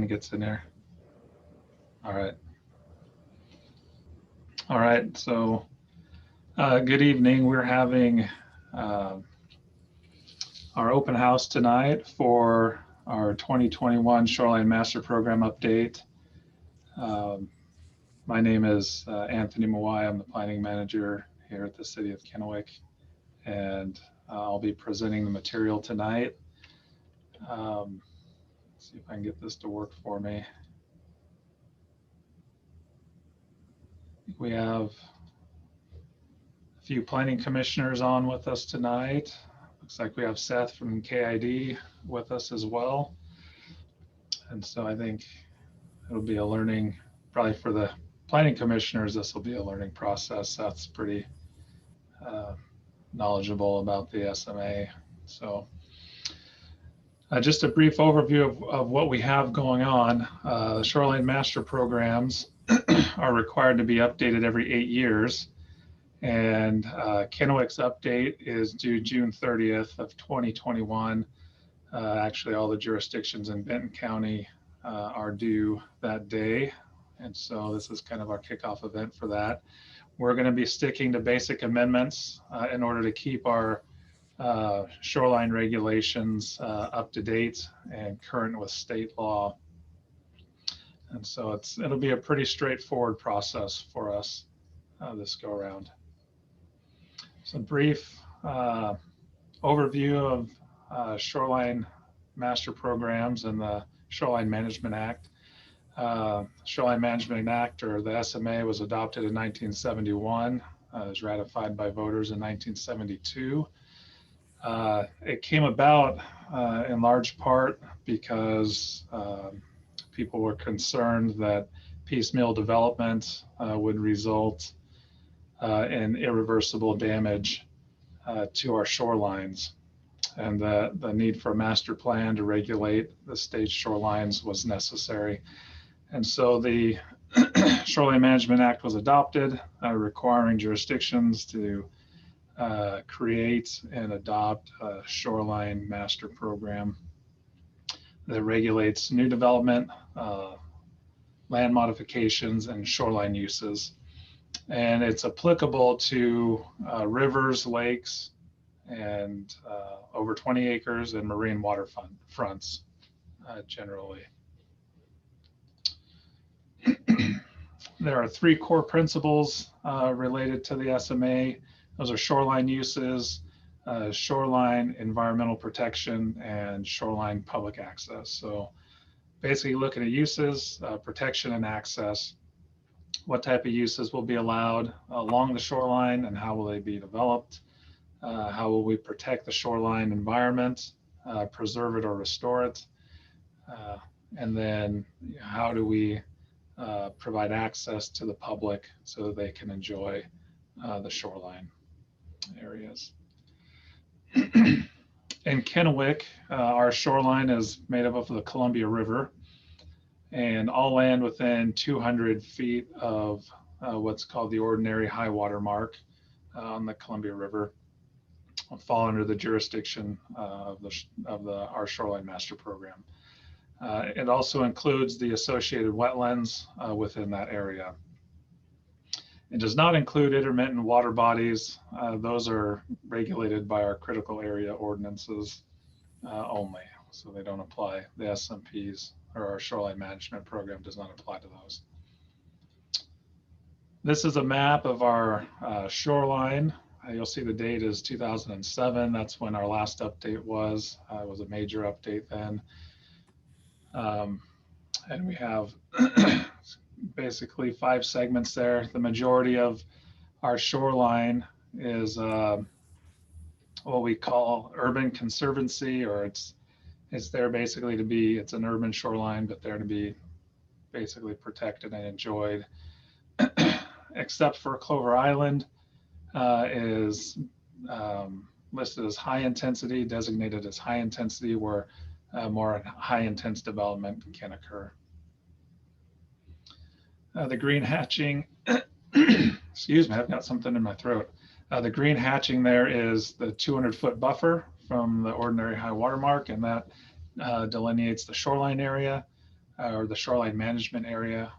he gets in here. All right. All right. So good evening. We're having our open house tonight for our 2021 Shoreline Master Program update. My name is Anthony Mawai. I'm the planning manager here at the city of Kennewick, and I'll be presenting the material tonight. Let's see if I can get this to work for me. We have a few planning commissioners on with us tonight. Looks like we have Seth from KID with us as well. And so I think it'll be a learning, probably for the planning commissioners, this will be a learning process. Seth's pretty knowledgeable about the SMA. So just a brief overview of what we have going on. The Shoreline Master Programs are required to be updated every 8 years. And Kennewick's update is due June 30th of 2021. Actually, all the jurisdictions in Benton County are due that day. And so this is kind of our kickoff event for that. We're going to be sticking to basic amendments in order to keep our shoreline regulations up to date and current with state law. And so it'll be a pretty straightforward process for us this go around. So brief overview of Shoreline Master Programs and the Shoreline Management Act. Shoreline Management Act, or the SMA, was adopted in 1971. It was ratified by voters in 1972. It came about in large part because people were concerned that piecemeal development would result in irreversible damage to our shorelines, and the need for a master plan to regulate the state shorelines was necessary. And so the Shoreline Management Act was adopted, requiring jurisdictions to create and adopt a shoreline master program that regulates new development, land modifications, and shoreline uses. And it's applicable to rivers, lakes, and over 20 acres and marine waterfronts generally. There are 3 core principles related to the SMA. Those are shoreline uses, shoreline environmental protection, and shoreline public access. So basically looking at uses, protection, and access. What type of uses will be allowed along the shoreline, and how will they be developed? How will we protect the shoreline environment, preserve it or restore it? And then how do we provide access to the public so that they can enjoy the shoreline areas? In Kennewick, our shoreline is made up of the Columbia River, and all land within 200 feet of what's called the ordinary high water mark on the Columbia River will fall under the jurisdiction of our Shoreline Master Program. It also includes the associated wetlands within that area. It does not include intermittent water bodies. Those are regulated by our critical area ordinances only, so they don't apply. The SMPs, or our Shoreline Management Program, does not apply to those. This is a map of our shoreline. You'll see the date is 2007. That's when our last update was. It was a major update then. And we have basically 5 segments there. The majority of our shoreline is what we call urban conservancy, or it's there basically to be, it's an urban shoreline, but there to be basically protected and enjoyed. Except for Clover Island is listed as high intensity, designated as high intensity, where more high intense development can occur. The green hatching, excuse me, I've got something in my throat. The green hatching there is the 200-foot buffer from the ordinary high water mark, and that delineates the shoreline area. or the shoreline management area,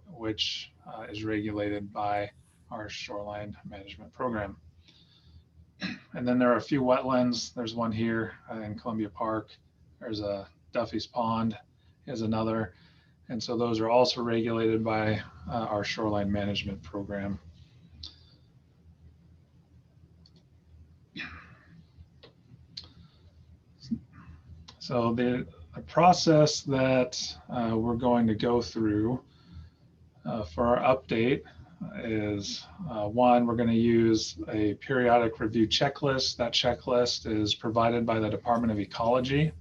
which is regulated by our shoreline management program. And then there are a few wetlands. There's one here in Columbia Park. There's a Duffy's Pond is another. And so those are also regulated by our shoreline management program. So the process that we're going to go through for our update is one, we're going to use a periodic review checklist. That checklist is provided by the Department of Ecology.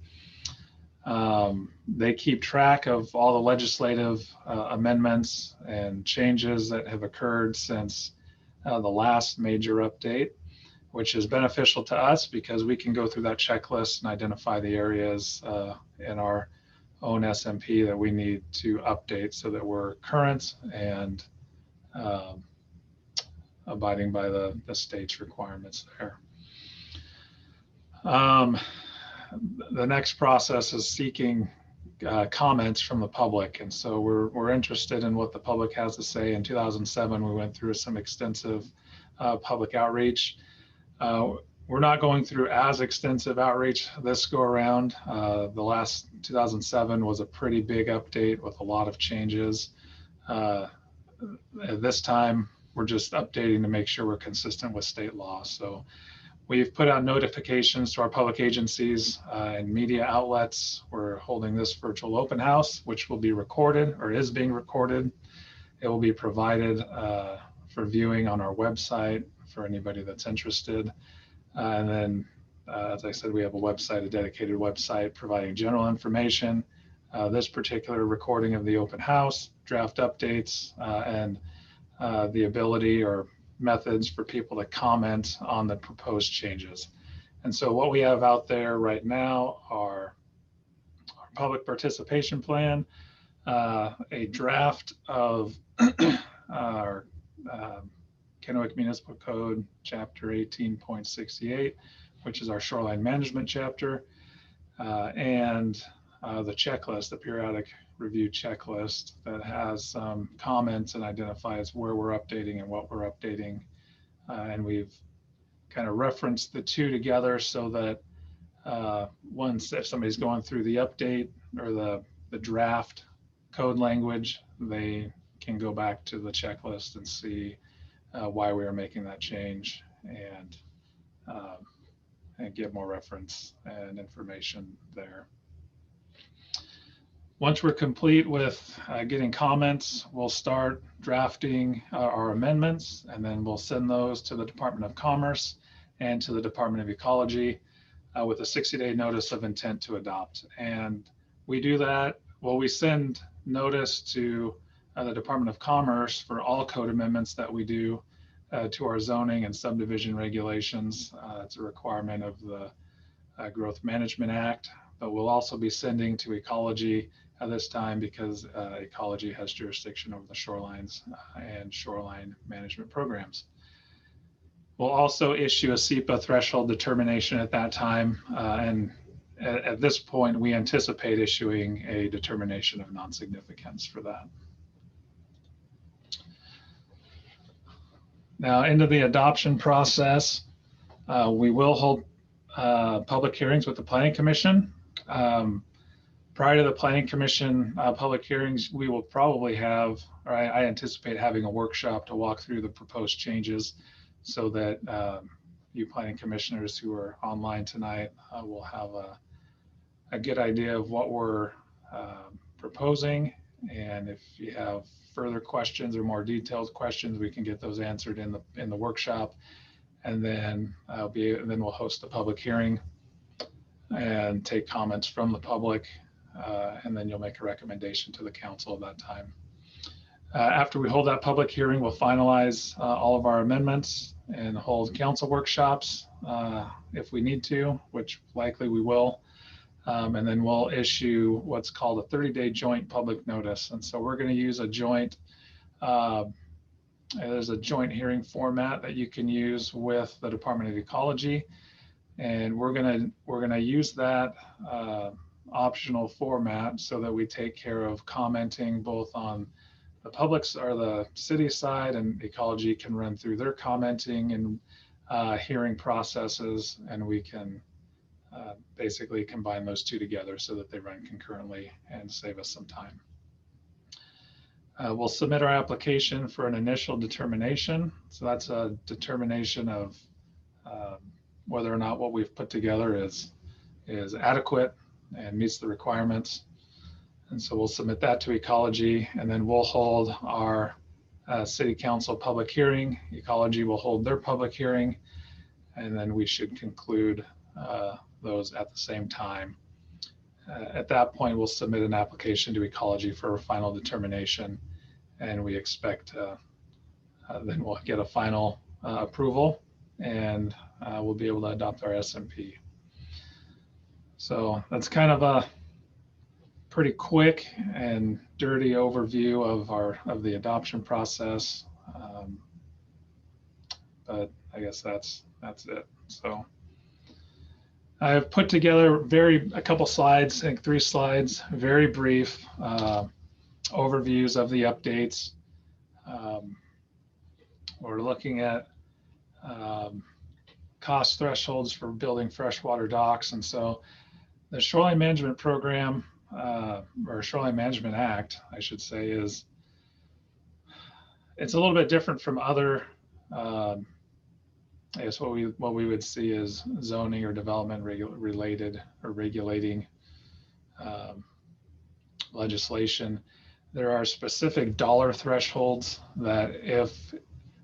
They keep track of all the legislative amendments and changes that have occurred since the last major update, which is beneficial to us because we can go through that checklist and identify the areas in our own SMP that we need to update so that we're current and abiding by the state's requirements there. The next process is seeking comments from the public. And so we're interested in what the public has to say. In 2007, we went through some extensive public outreach. We're not going through as extensive outreach this go around. The last 2007 was a pretty big update with a lot of changes. At this time, we're just updating to make sure we're consistent with state law. So we've put out notifications to our public agencies and media outlets. We're holding this virtual open house, which will be recorded or is being recorded. It will be provided for viewing on our website for anybody that's interested. And then, as I said, we have a website, a dedicated website providing general information. This particular recording of the open house, draft updates, and the ability or methods for people to comment on the proposed changes. And so what we have out there right now are our public participation plan, a draft of our Kennewick Municipal Code, Chapter 18.68, which is our shoreline management chapter, and the checklist, the periodic review checklist that has some comments and identifies where we're updating and what we're updating. And we've kind of referenced the two together so that once if somebody's going through the update or the draft code language, they can go back to the checklist and see why we are making that change and get more reference and information there. Once we're complete with getting comments, we'll start drafting our amendments, and then we'll send those to the Department of Commerce and to the Department of Ecology with a 60-day notice of intent to adopt. And we do that, well, we send notice to the Department of Commerce for all code amendments that we do to our zoning and subdivision regulations. It's a requirement of the Growth Management Act, but we'll also be sending to Ecology at this time because Ecology has jurisdiction over the shorelines and shoreline management programs. We'll also issue a SEPA threshold determination at that time. And at this point, we anticipate issuing a determination of non-significance for that. Now, into the adoption process, we will hold public hearings with the Planning Commission. Prior to the Planning Commission public hearings, we will probably have, or I anticipate having a workshop to walk through the proposed changes so that you planning commissioners who are online tonight will have a good idea of what we're proposing. And if you have further questions or more detailed questions, we can get those answered in the workshop. And then we'll host a public hearing and take comments from the public. And then you'll make a recommendation to the council at that time. After we hold that public hearing, we'll finalize all of our amendments and hold council workshops if we need to, which likely we will. And then we'll issue what's called a 30-day joint public notice. And so we're going to use a joint, there's a joint hearing format that you can use with the Department of Ecology. And we're gonna use that optional format so that we take care of commenting both on the public's or the city side, and ecology can run through their commenting and hearing processes, and we can basically combine those two together so that they run concurrently and save us some time. We'll submit our application for an initial determination. So that's a determination of whether or not what we've put together is adequate and meets the requirements. And so we'll submit that to ecology, and then we'll hold our city council public hearing. Ecology will hold their public hearing, and then we should conclude those at the same time. At that point, we'll submit an application to ecology for a final determination, and we expect then we'll get a final approval, and we'll be able to adopt our SMP. So that's kind of a pretty quick and dirty overview of the adoption process, but I guess that's it. So I've put together a couple slides, I think 3 slides, very brief overviews of the updates. We're looking at cost thresholds for building freshwater docks, and so the Shoreline Management Program, or Shoreline Management Act, I should say, it's a little bit different from other, I guess what we would see as zoning or development related or regulating legislation. There are specific dollar thresholds that, if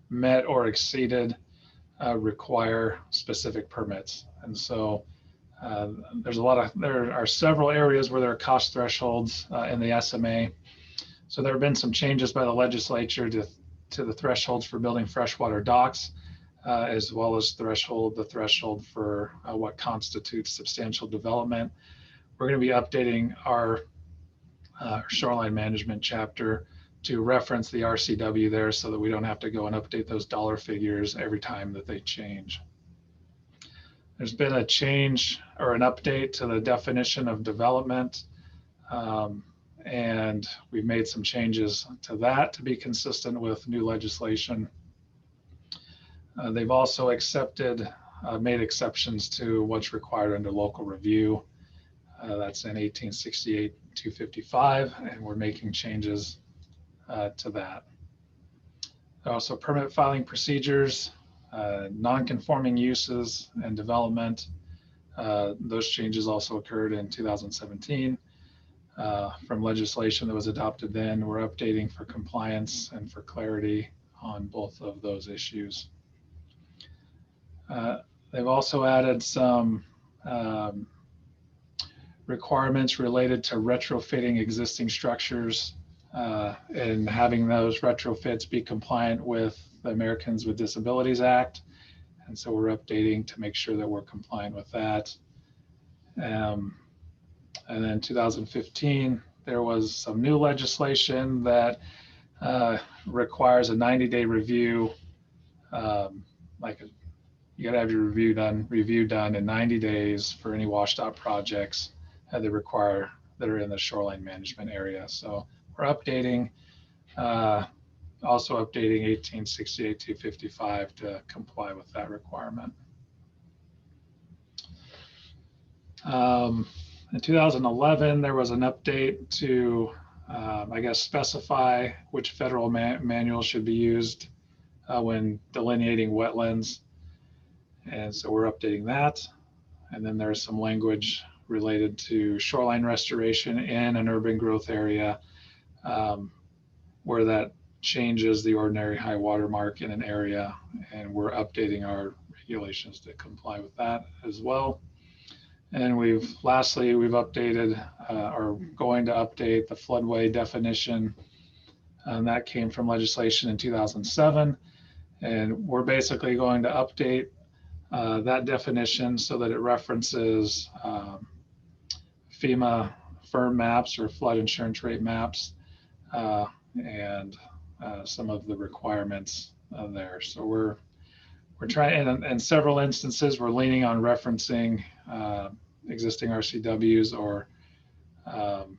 met or exceeded, require specific permits. And so there are several areas where there are cost thresholds in the SMA. So there have been some changes by the legislature to the thresholds for building freshwater docks, as well as the threshold for what constitutes substantial development. We're going to be updating our shoreline management chapter to reference the RCW there, so that we don't have to go and update those dollar figures every time that they change. There's been a change or an update to the definition of development, and we've made some changes to that to be consistent with new legislation. They've also made exceptions to what's required under local review. That's in 1868-255, and we're making changes to that. Also, permit filing procedures, non-conforming uses and development. Those changes also occurred in 2017 from legislation that was adopted then. We're updating for compliance and for clarity on both of those issues. They've also added some requirements related to retrofitting existing structures and having those retrofits be compliant with the Americans with Disabilities Act. And so we're updating to make sure that we're compliant with that. And then 2015, there was some new legislation that requires a 90-day review. You gotta have your review done in 90 days for any washed out projects that are in the shoreline management area. So we're updating, also updating 1868-255 to comply with that requirement. In 2011, there was an update to, I guess, specify which federal manual should be used when delineating wetlands. And so we're updating that. And then there's some language related to shoreline restoration in an urban growth area, where that changes the ordinary high water mark in an area, and we're updating our regulations to comply with that as well. And lastly, we've updated or going to update the floodway definition, and that came from legislation in 2007. And we're basically going to update that definition so that it references FEMA firm maps or flood insurance rate maps, and some of the requirements there. So we're trying, in several instances, we're leaning on referencing existing RCWs or um,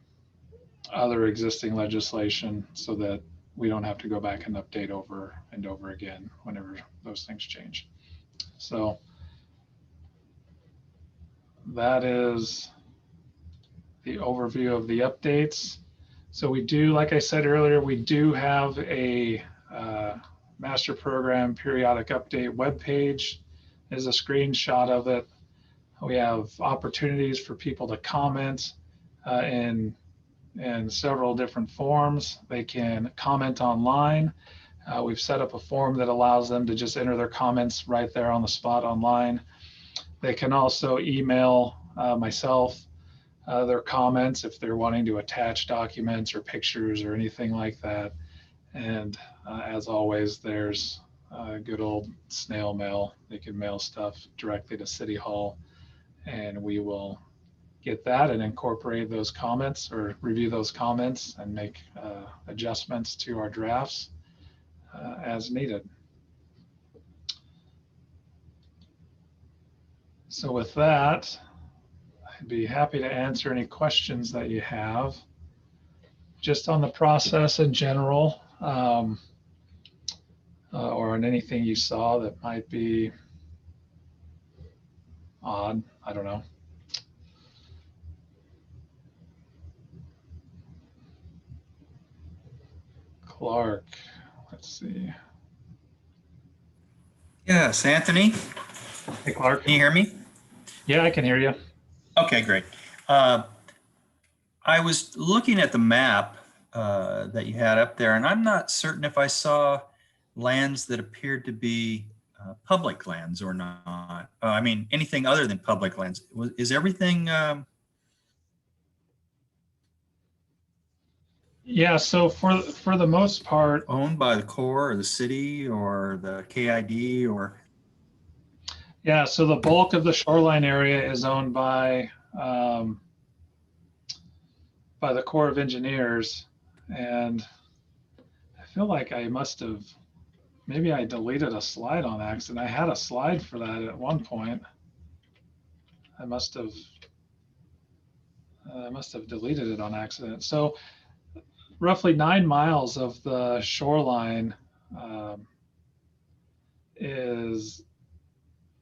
other existing legislation so that we don't have to go back and update over and over again whenever those things change. So that is the overview of the updates. So we do, like I said earlier, we do have a master program periodic update webpage. There's a screenshot of it. We have opportunities for people to comment in several different forms. They can comment online. We've set up a form that allows them to just enter their comments right there on the spot online. They can also email myself their comments if they're wanting to attach documents or pictures or anything like that. And as always, there's good old snail mail. They can mail stuff directly to City Hall, and we will get that and incorporate those comments or review those comments and make adjustments to our drafts as needed. So with that, I'd be happy to answer any questions that you have just on the process in general, or on anything you saw that might be odd. I don't know. Clark, let's see. Yes, Anthony, Hey, Clark. can you hear me? Yeah, I can hear you. Okay, great. I was looking at the map that you had up there, and I'm not certain if I saw lands that appeared to be public lands or not. I mean, anything other than public lands. Is everything Yeah, so for the most part, owned by the Corps or the city or the KID or? yeah, so the bulk of the shoreline area is owned by the Corps of Engineers, and I feel like I must have, maybe I deleted a slide on accident. I had a slide for that at one point. I must have deleted it on accident. So roughly 9 miles of the shoreline is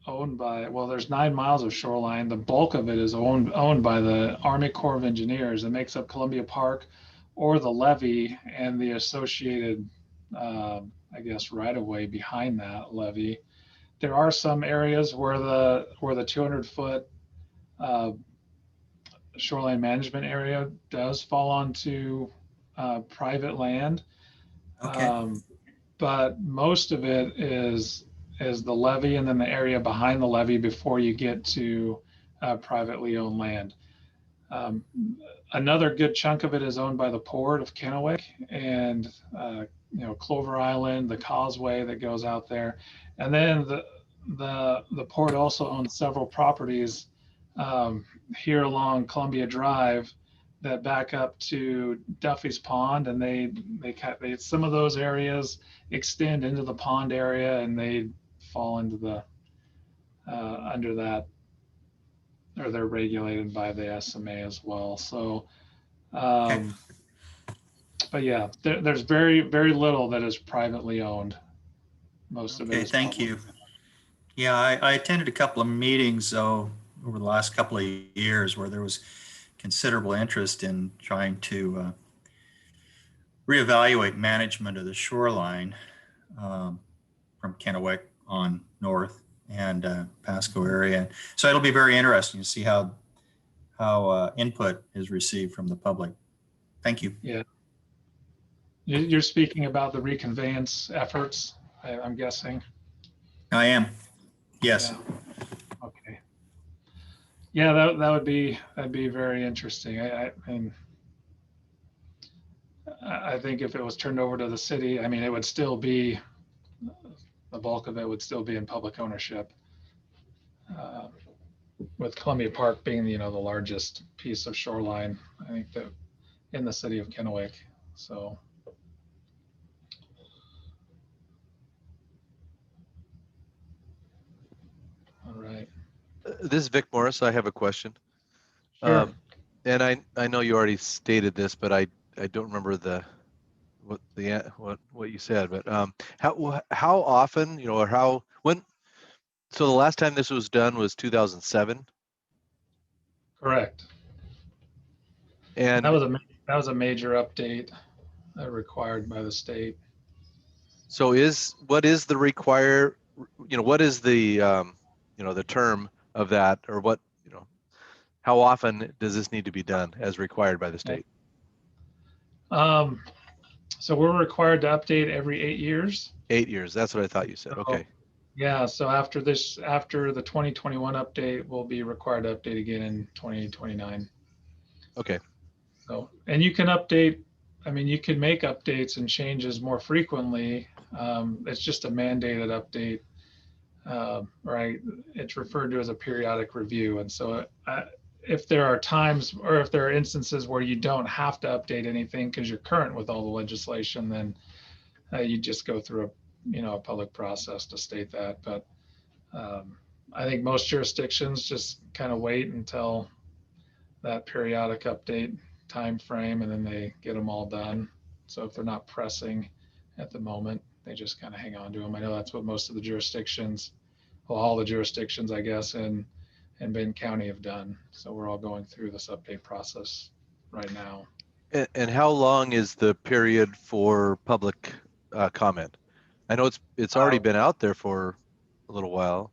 owned by, well, there's 9 miles of shoreline. The bulk of it is owned by the Army Corps of Engineers. It makes up Columbia Park or the levee and the associated, I guess, right of way behind that levee. There are some areas where the 200-foot shoreline management area does fall onto private land. Okay. But most of it is the levee and then the area behind the levee before you get to privately owned land. Another good chunk of it is owned by the Port of Kennewick and Clover Island, the causeway that goes out there, and then the port also owns several properties here along Columbia Drive that back up to Duffy's Pond, and they some of those areas extend into the pond area, and they fall into the under that, or they're regulated by the SMA as well. So, Okay. but yeah, there's very little that is privately owned. Most of it Okay, is thank public. you. Yeah, I attended a couple of meetings over the last couple of years where there was considerable interest in trying to reevaluate management of the shoreline from Kennewick on north and Pasco area. So it'll be very interesting to see how input is received from the public. Thank you. Yeah, you're speaking about the reconveyance efforts, I'm guessing. I am. Yes. Yeah. Okay. Yeah, that'd be very interesting. I think if it was turned over to the city, I mean, it would still be, the bulk of it would still be in public ownership. With Columbia Park being the largest piece of shoreline, I think that in the city of Kennewick. So. All right. This is Vic Morris. I have a question. Sure. And I know you already stated this, but I don't remember what you said. But how often, you know, or how when? So the last time this was done was 2007, Correct. and That was a major update required by the state. so what is the require? You know, what is the you know, the term of that, or what, you know, how often does this need to be done as required by the state? Um, so we're required to update every 8 years. 8 years. That's what I thought you said. So, Okay. yeah. So after the 2021 update, we'll be required to update again in 2029. Okay. So, and you can update, I mean, you can make updates and changes more frequently. It's just a mandated update, right? It's referred to as a periodic review. And so if there are times or if there are instances where you don't have to update anything because you're current with all the legislation, then you just go through a public process to state that. But I think most jurisdictions just kind of wait until that periodic update time frame, and then they get them all done. So if they're not pressing at the moment, they just kind of hang on to them. I know that's what most of the jurisdictions, well, all the jurisdictions, I guess, in Benton County have done. So we're all going through this update process right now. And how long is the period for public comment? I know it's already been out there for a little while.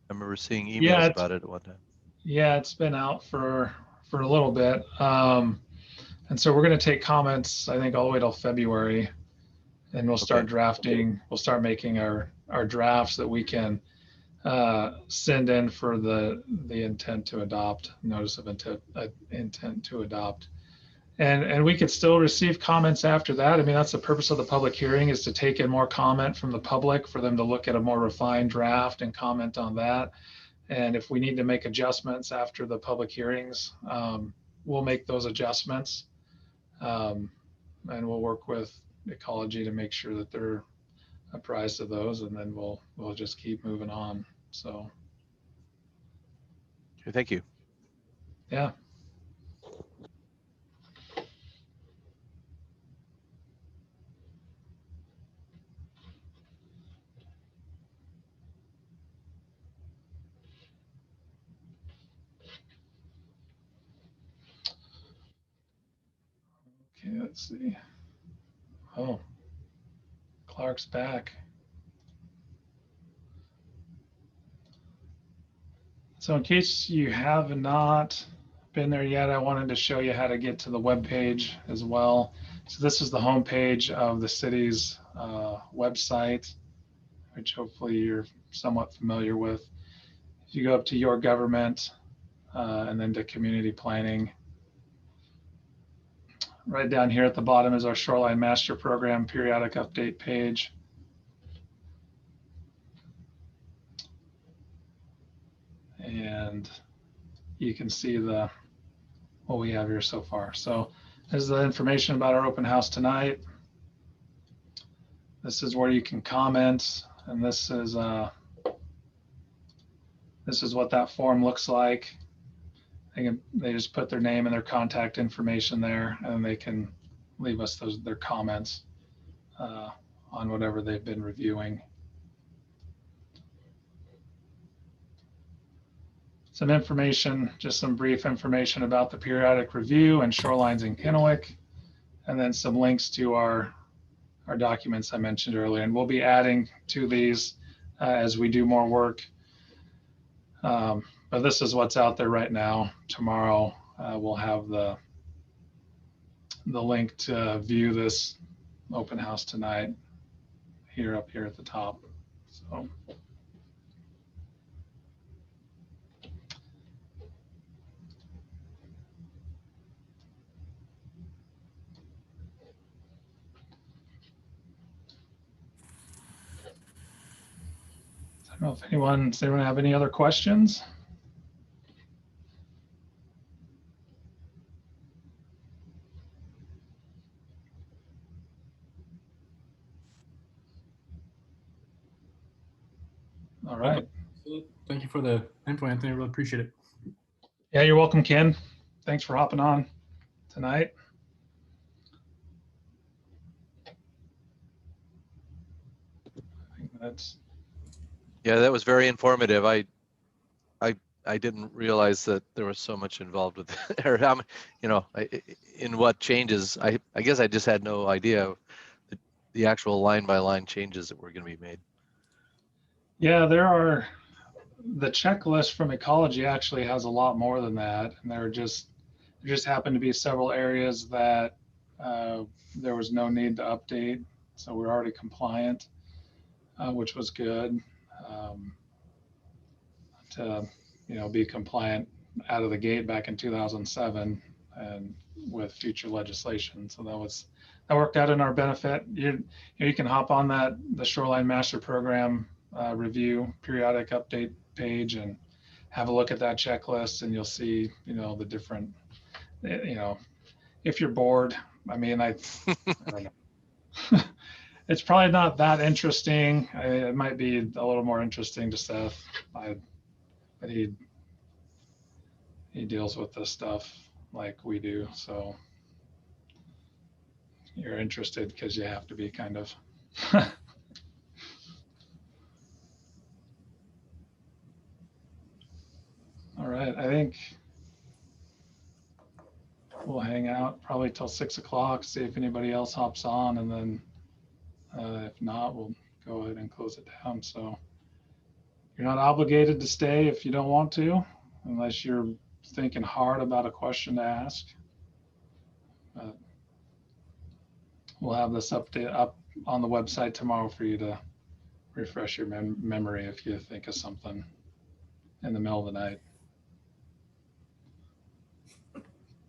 I remember seeing emails about it at one time. Yeah, it's been out for a little bit. And so we're going to take comments, I think, all the way till February, and we'll start drafting. We'll start making our drafts that we can send in for the intent to adopt, notice of intent to adopt. And we could still receive comments after that. I mean, that's the purpose of the public hearing, is to take in more comment from the public for them to look at a more refined draft and comment on that. And if we need to make adjustments after the public hearings, we'll make those adjustments. And we'll work with Ecology to make sure that they're apprised of those, and then we'll just keep moving on. So. Okay, thank you. Yeah. Okay, let's see. Oh, Clark's back. So in case you have not been there yet, I wanted to show you how to get to the web page as well. So this is the home page of the city's website, which hopefully you're somewhat familiar with. If you go up to your government and then to community planning, right down here at the bottom is our Shoreline Master Program periodic update page. And you can see what we have here so far. So this is the information about our open house tonight. This is where you can comment, and this is what that form looks like. They just put their name and their contact information there, and they can leave us their comments on whatever they've been reviewing. Some information, just some brief information about the periodic review and shorelines in Kennewick, and then some links to our documents I mentioned earlier. And we'll be adding to these as we do more work. But this is what's out there right now. Tomorrow we'll have the link to view this open house tonight up here at the top. So. I don't know if does anyone have any other questions? All right. Thank you for the info, Anthony. I really appreciate it. Yeah, you're welcome, Ken. thanks for hopping on tonight. I think that's, Yeah, that was very informative. I didn't realize that there was so much involved with it, or how, you know, in what changes. I guess I just had no idea of the actual line by line changes that were going to be made. yeah, there are, the checklist from ecology actually has a lot more than that. And there just happened to be several areas that there was no need to update. So we're already compliant, which was good. To, you know, be compliant out of the gate back in 2007 and with future legislation. So that worked out in our benefit. You can hop on the Shoreline Master Program review periodic update page and have a look at that checklist, and you'll see, you know, the different, you know, if you're bored, I mean, I don't know. It's probably not that interesting. It might be a little more interesting to Seth. But he deals with this stuff like we do. So you're interested because you have to be, kind of. All right, I think we'll hang out probably till 6 o'clock, see if anybody else hops on, and then if not, we'll go ahead and close it down. So you're not obligated to stay if you don't want to, unless you're thinking hard about a question to ask. We'll have this update up on the website tomorrow for you to refresh your memory if you think of something in the middle of the night.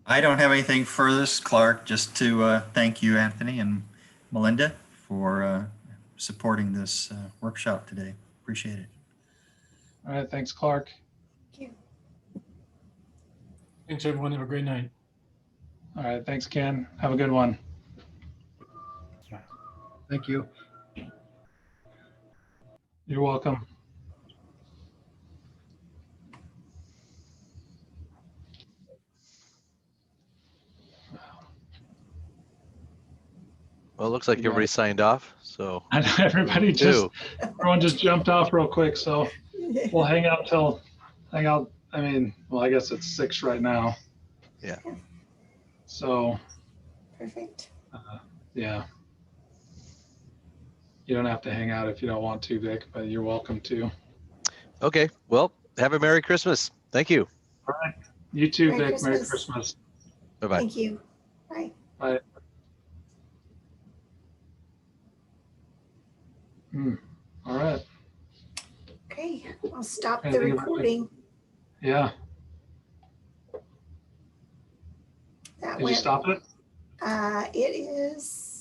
I don't have anything further, Clark, just to thank you, Anthony and Melinda, for supporting this workshop today. Appreciate it. All right, thanks, Clark. Thank you. Thanks, everyone. Have a great night. All right, thanks, Ken. Have a good one. Thank you. You're welcome. Well, it looks like everybody signed off. So And everyone just jumped off real quick. So we'll hang out. I mean, well, I guess it's 6 right now. Yeah. So Perfect. yeah. You don't have to hang out if you don't want to, Vic, but you're welcome to. Okay. Well, have a Merry Christmas. Thank you. All right. You too, Merry Vic. Merry Christmas. Christmas. Bye-bye. Thank you. Bye. Bye. All right. Okay, I'll stop the Anything about it? recording. Yeah. That Did you went, stop it? it is